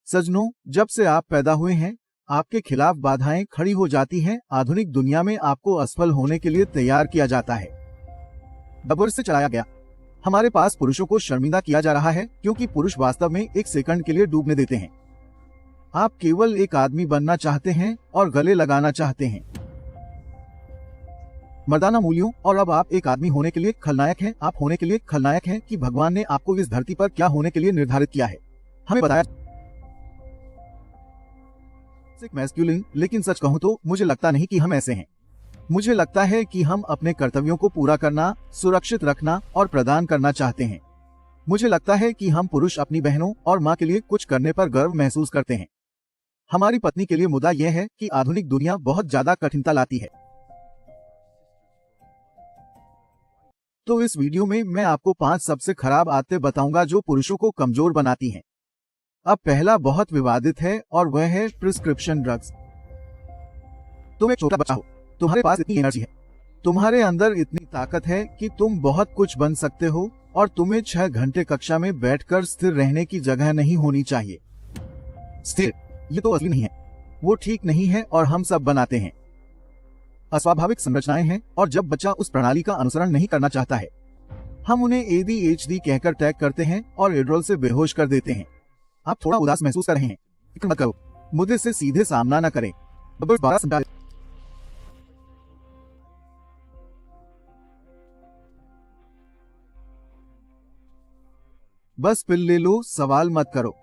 सज्जनों, जब से आप पैदा हुए हैं, आपके खिलाफ बाधाएं खड़ी हो जाती हैं। आधुनिक दुनिया में आपको असफल होने के लिए तैयार किया जाता है, दबर से चलाया गया। हमारे पास पुरुषों को शर्मिंदा किया जा रहा है क्योंकि पुरुष वास्तव में एक सेकंड के लिए डूबने देते हैं। आप केवल एक आदमी बनना चाहते हैं और गले लगाना चाहते हैं मर्दाना मूल्यों, और अब आप एक आदमी होने के लिए खलनायक हैं। आप होने के लिए खलनायक हैं कि भगवान ने आपको इस धरती पर क्या होने के लिए निर्धारित किया है। हमें बताया मैस्कुलिन, लेकिन सच कहूं तो मुझे लगता नहीं कि हम ऐसे हैं। मुझे लगता है कि हम अपने कर्तव्यों को पूरा करना, सुरक्षित रखना और प्रदान करना चाहते हैं। मुझे लगता है कि हम पुरुष अपनी बहनों और माँ के लिए कुछ करने पर गर्व महसूस करते हैं। हमारी पत्नी के लिए मुद्दा यह है कि आधुनिक दुनिया बहुत ज्यादा कठिनता लाती है। तो इस वीडियो में मैं आपको 5 सबसे खराब आदतें बताऊंगा जो पुरुषों को कमजोर बनाती हैं। अब पहला बहुत विवादित है और वह है प्रिस्क्रिप्शन ड्रग्स। तुम एक छोटा बच्चा हो, तुम्हारे पास इतनी एनर्जी है, तुम्हारे अंदर इतनी ताकत है कि तुम बहुत कुछ बन सकते हो और तुम्हें 6 घंटे कक्षा में बैठकर स्थिर रहने की जगह नहीं होनी चाहिए। स्थिर, ये तो असली नहीं है, वो ठीक नहीं है और हम सब बनाते हैं। अस्वाभाविक संरचनाएं हैं और जब बच्चा उस प्रणाली का अनुसरण नहीं करना चाहता है, हम उन्हें ADHD कहकर टैग करते हैं और एड्रोल से बेहोश कर देते हैं। आप थोड़ा उदास महसूस कर रहे हैं, फिक्र मत करो, मुद्दे से सीधे सामना न करें। बस पिल ले लो, सवाल मत करो।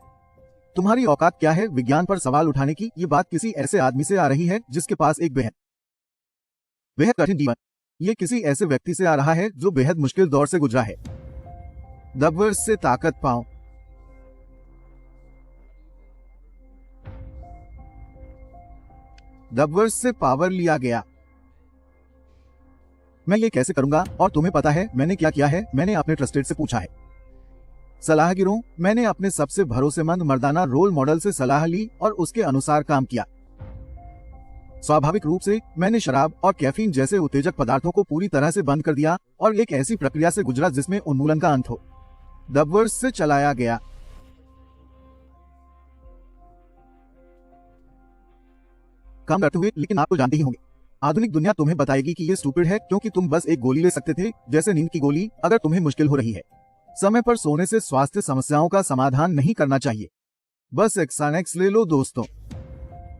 तुम्हारी औकात क्या है विज्ञान पर सवाल उठाने की? ये बात किसी ऐसे आदमी से आ रही है जिसके पास एक बेहद कठिन जीवन। ये किसी ऐसे व्यक्ति से आ रहा है जो बेहद मुश्किल दौर से गुजरा है। दबर से ताकत पाओ। दबर से पावर लिया गया। मैं ये कैसे करूंगा? और तुम्हें पता है मैंने क्या किया है? मैंने अपने ट्रस्टेड से पूछा है। सलाहगिरों, मैंने अपने सबसे भरोसेमंद मर्दाना रोल मॉडल से सलाह ली और उसके अनुसार काम किया। स्वाभाविक रूप से मैंने शराब और कैफीन जैसे उत्तेजक पदार्थों को पूरी तरह से बंद कर दिया और एक ऐसी प्रक्रिया से गुजरा जिसमें उन्मूलन का अंत हो। दबर से चलाया गया। काम करते हुए, लेकिन आप तो जानते ही होंगे, आधुनिक दुनिया तुम्हें बताएगी कि ये स्टूपिड है क्योंकि तुम बस एक गोली ले सकते थे, जैसे नींद की गोली, अगर तुम्हें मुश्किल हो रही है। समय पर सोने से स्वास्थ्य समस्याओं का समाधान नहीं करना चाहिए। बस एक्सानेक्स ले लो दोस्तों।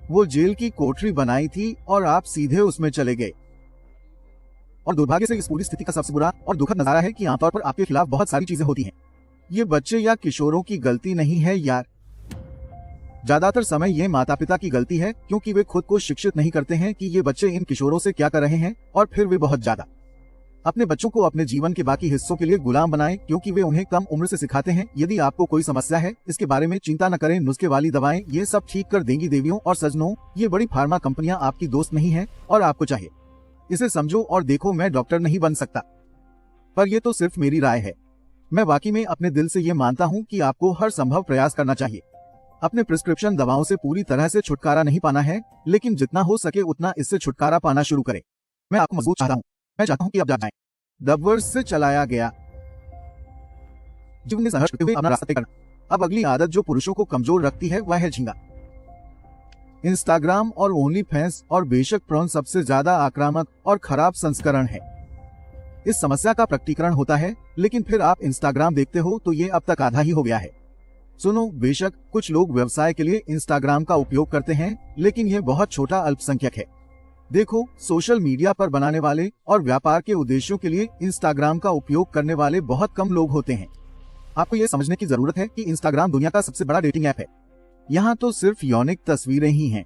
वो जेल की कोठरी बनाई थी और आप सीधे उसमें चले गए। और दुर्भाग्य से इस पूरी स्थिति का सबसे बुरा और दुखद नजारा है कि आमतौर पर आपके खिलाफ बहुत सारी चीजें होती हैं। ये बच्चे या किशोरों की गलती नहीं है यार। ज्यादातर समय ये माता पिता की गलती है क्योंकि वे खुद को शिक्षित नहीं करते हैं कि ये बच्चे इन किशोरों से क्या कर रहे हैं, और फिर वे बहुत ज्यादा अपने बच्चों को अपने जीवन के बाकी हिस्सों के लिए गुलाम बनाएं क्योंकि वे उन्हें कम उम्र से सिखाते हैं यदि आपको कोई समस्या है, इसके बारे में चिंता न करें, नुस्खे वाली दवाएं ये सब ठीक कर देंगी। देवियों और सज्जनों, ये बड़ी फार्मा कंपनियां आपकी दोस्त नहीं है और आपको चाहिए इसे समझो और देखो। मैं डॉक्टर नहीं बन सकता, पर यह तो सिर्फ मेरी राय है। मैं वाकई में अपने दिल से ये मानता हूँ कि आपको हर संभव प्रयास करना चाहिए। अपने प्रिस्क्रिप्शन दवाओं से पूरी तरह से छुटकारा नहीं पाना है, लेकिन जितना हो सके उतना इससे छुटकारा पाना शुरू करें। मैं आपको मजबूत चाहता हूँ। मैं चाहता हूँ कि आप जाग जाएं। दबर से चलाया गया। जीवन में संघर्ष करते हुए अपना रास्ता तय करना। अब अगली आदत जो पुरुषों को कमजोर रखती है वह है झींगा। इंस्टाग्राम और ओनली फैंस और बेशक प्रॉन सबसे ज्यादा आक्रामक और खराब संस्करण है। इस समस्या का प्रकटीकरण होता है, लेकिन फिर आप इंस्टाग्राम देखते हो तो ये अब तक आधा ही हो गया है। सुनो, बेशक कुछ लोग व्यवसाय के लिए इंस्टाग्राम का उपयोग करते हैं, लेकिन यह बहुत छोटा अल्पसंख्यक है। देखो, सोशल मीडिया पर बनाने वाले और व्यापार के उद्देश्यों के लिए इंस्टाग्राम का उपयोग करने वाले बहुत कम लोग होते हैं। आपको यह समझने की जरूरत है कि इंस्टाग्राम दुनिया का सबसे बड़ा डेटिंग ऐप है। यहाँ तो सिर्फ यौनिक तस्वीरें ही हैं।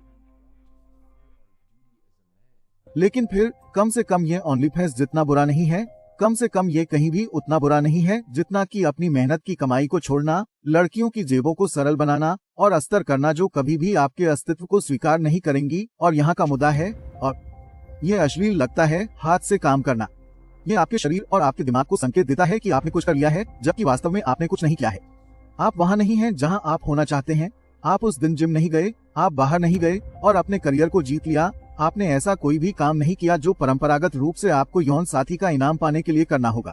लेकिन फिर कम से कम ये ओनली फैंस जितना बुरा नहीं है, कम से कम ये कहीं भी उतना बुरा नहीं है जितना कि अपनी मेहनत की कमाई को छोड़ना, लड़कियों की जेबों को सरल बनाना और अस्तर करना जो कभी भी आपके अस्तित्व को स्वीकार नहीं करेंगी। और यहाँ का मुद्दा है, और ये अश्लील लगता है, हाथ से काम करना। ये आपके शरीर और आपके दिमाग को संकेत देता है कि आपने कुछ कर लिया है, जबकि वास्तव में आपने कुछ नहीं किया है। आप वहाँ नहीं हैं जहाँ आप होना चाहते हैं। आप उस दिन जिम नहीं गए, आप बाहर नहीं गए और अपने करियर को जीत लिया। आपने ऐसा कोई भी काम नहीं किया जो परंपरागत रूप से आपको यौन साथी का इनाम पाने के लिए करना होगा।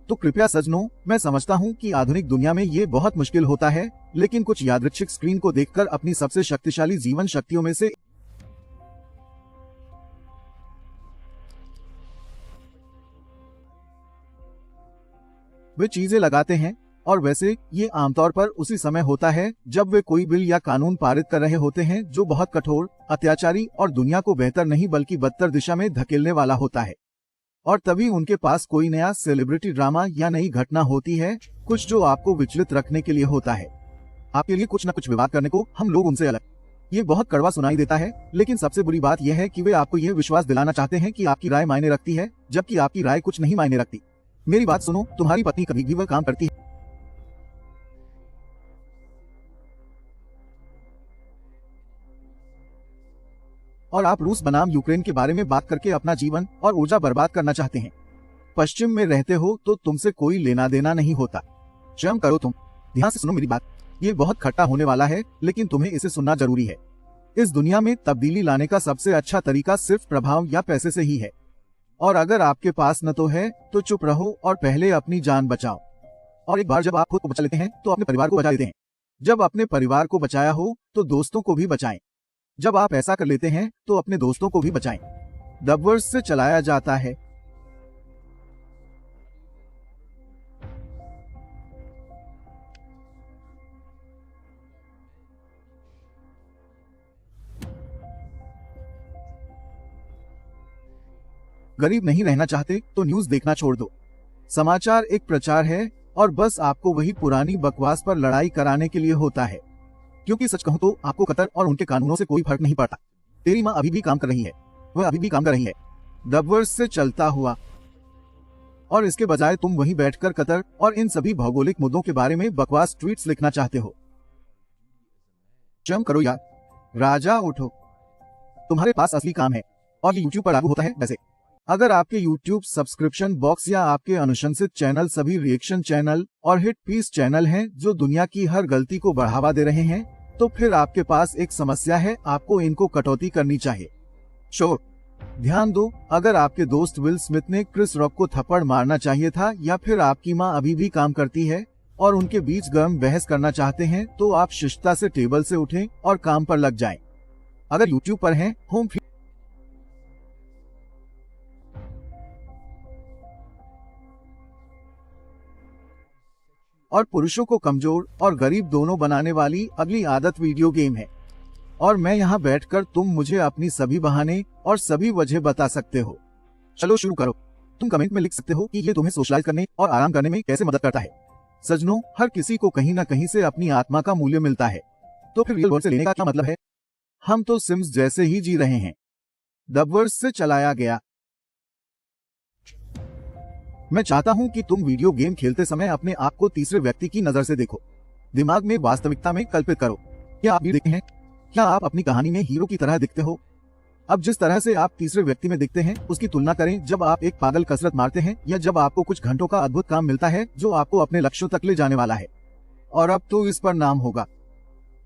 तो कृपया सज्जनों, मैं समझता हूँ कि आधुनिक दुनिया में ये बहुत मुश्किल होता है, लेकिन कुछ यादृच्छिक स्क्रीन को देखकर अपनी सबसे शक्तिशाली जीवन शक्तियों में से वे चीजें लगाते हैं, और वैसे ये आमतौर पर उसी समय होता है जब वे कोई बिल या कानून पारित कर रहे होते हैं जो बहुत कठोर, अत्याचारी और दुनिया को बेहतर नहीं बल्कि बदतर दिशा में धकेलने वाला होता है। और तभी उनके पास कोई नया सेलिब्रिटी ड्रामा या नई घटना होती है, कुछ जो आपको विचलित रखने के लिए होता है, आपके लिए कुछ न कुछ विवाद करने को। हम लोग उनसे अलग। ये बहुत कड़वा सुनाई देता है, लेकिन सबसे बुरी बात यह है कि वे आपको यह विश्वास दिलाना चाहते हैं कि आपकी राय मायने रखती है, जबकि आपकी राय कुछ नहीं मायने रखती। मेरी बात सुनो, तुम्हारी पत्नी कभी भी वह काम करती है और आप रूस बनाम यूक्रेन के बारे में बात करके अपना जीवन और ऊर्जा बर्बाद करना चाहते हैं। पश्चिम में रहते हो तो तुमसे कोई लेना देना नहीं होता। शर्म करो तुम। ध्यान से सुनो मेरी बात, ये बहुत खट्टा होने वाला है, लेकिन तुम्हें इसे सुनना जरूरी है। इस दुनिया में तब्दीली लाने का सबसे अच्छा तरीका सिर्फ प्रभाव या पैसे से ही है, और अगर आपके पास न तो है तो चुप रहो और पहले अपनी जान बचाओ। और एक बार जब आप खुद को बचा लेते हैं तो अपने परिवार को बचा लेते हैं। जब अपने परिवार को बचाया हो तो दोस्तों को भी बचाएं। जब आप ऐसा कर लेते हैं तो अपने दोस्तों को भी बचाएं। द वर्स से चलाया जाता है। गरीब नहीं रहना चाहते तो न्यूज देखना छोड़ दो। समाचार एक प्रचार है और बस आपको वही पुरानी बकवास पर लड़ाई कराने के लिए होता है। क्योंकि सच कहूं तो आपको कतर और उनके कानूनों से कोई फर्क नहीं पड़ता। तेरी माँ अभी भी काम कर रही है, वह अभी भी काम कर रही है। द वर्स से चलता हुआ। और इसके बजाय तुम वहीं बैठकर कतर और इन सभी भौगोलिक मुद्दों के बारे में बकवास ट्वीट्स लिखना चाहते हो। शर्म करो यार। राजा उठो, तुम्हारे पास असली काम है और ये YouTube पर लागू होता है। वैसे अगर आपके YouTube सब्सक्रिप्शन बॉक्स या आपके अनुशंसित चैनल सभी रिएक्शन चैनल और हिट पीस चैनल हैं जो दुनिया की हर गलती को बढ़ावा दे रहे हैं, तो फिर आपके पास एक समस्या है, आपको इनको कटौती करनी चाहिए। शोर। ध्यान दो, अगर आपके दोस्त विल स्मिथ ने क्रिस रॉक को थप्पड़ मारना चाहिए था या फिर आपकी माँ अभी भी काम करती है और उनके बीच गर्म बहस करना चाहते हैं, तो आप शिष्टता से टेबल से उठें और काम पर लग जाएं। अगर YouTube पर हैं, होम फीड और पुरुषों को कमजोर और गरीब दोनों बनाने वाली अगली आदत वीडियो गेम है। और मैं यहाँ बैठकर तुम मुझे अपनी सभी बहाने और सभी वजह बता सकते हो। चलो शुरू करो। तुम कमेंट में लिख सकते हो कि ये तुम्हें सोशलाइज करने और आराम करने में कैसे मदद करता है। सज्जनों, हर किसी को कहीं न कहीं से अपनी आत्मा का मूल्य मिलता है, तो फिर रियल वर्ल्ड से लेने का क्या मतलब है? हम तो सिम्स जैसे ही जी रहे हैं। द वर्स से चलाया गया। मैं चाहता हूं कि तुम वीडियो गेम खेलते समय अपने आप को तीसरे व्यक्ति की नजर से देखो। दिमाग में वास्तविकता में कल्पित करो। क्या आप भी देखते हैं? क्या आप अपनी कहानी में हीरो की तरह दिखते हो? अब जिस तरह से आप तीसरे व्यक्ति में दिखते हैं उसकी तुलना करें जब आप एक पागल कसरत मारते हैं या जब आपको कुछ घंटों का अद्भुत काम मिलता है जो आपको अपने लक्ष्यों तक ले जाने वाला है। और अब तो इस पर नाम होगा।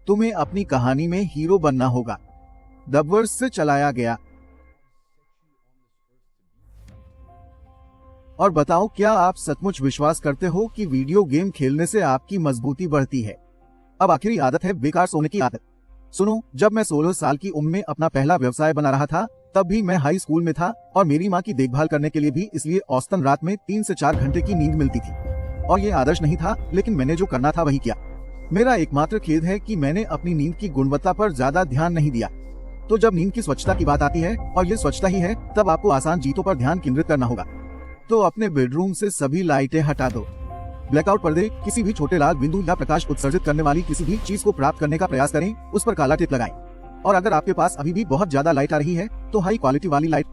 तुम्हें अपनी कहानी में हीरो बनना होगा। द वर्स से चलाया गया। और बताओ, क्या आप सचमुच विश्वास करते हो कि वीडियो गेम खेलने से आपकी मजबूती बढ़ती है? अब आखिरी आदत है बेकार सोने की आदत। सुनो, जब मैं 16 साल की उम्र में अपना पहला व्यवसाय बना रहा था, तब भी मैं हाई स्कूल में था और मेरी माँ की देखभाल करने के लिए भी इसलिए औसतन रात में 3 से 4 घंटे की नींद मिलती थी। और ये आदर्श नहीं था, लेकिन मैंने जो करना था वही किया। मेरा एकमात्र खेद है कि मैंने अपनी नींद की गुणवत्ता पर ज्यादा ध्यान नहीं दिया। तो जब नींद की स्वच्छता की बात आती है, और ये स्वच्छता ही है, तब आपको आसान जीतों पर ध्यान केंद्रित करना होगा। तो अपने बेडरूम से सभी लाइटें हटा दो। ब्लैकआउट पर्दे, किसी भी छोटे लाल बिंदु या प्रकाश उत्सर्जित करने वाली किसी भी चीज को प्राप्त करने का प्रयास करें, उस पर काला टेप लगाएं। और अगर आपके पास अभी भी बहुत ज्यादा लाइट आ रही है तो हाई क्वालिटी वाली लाइट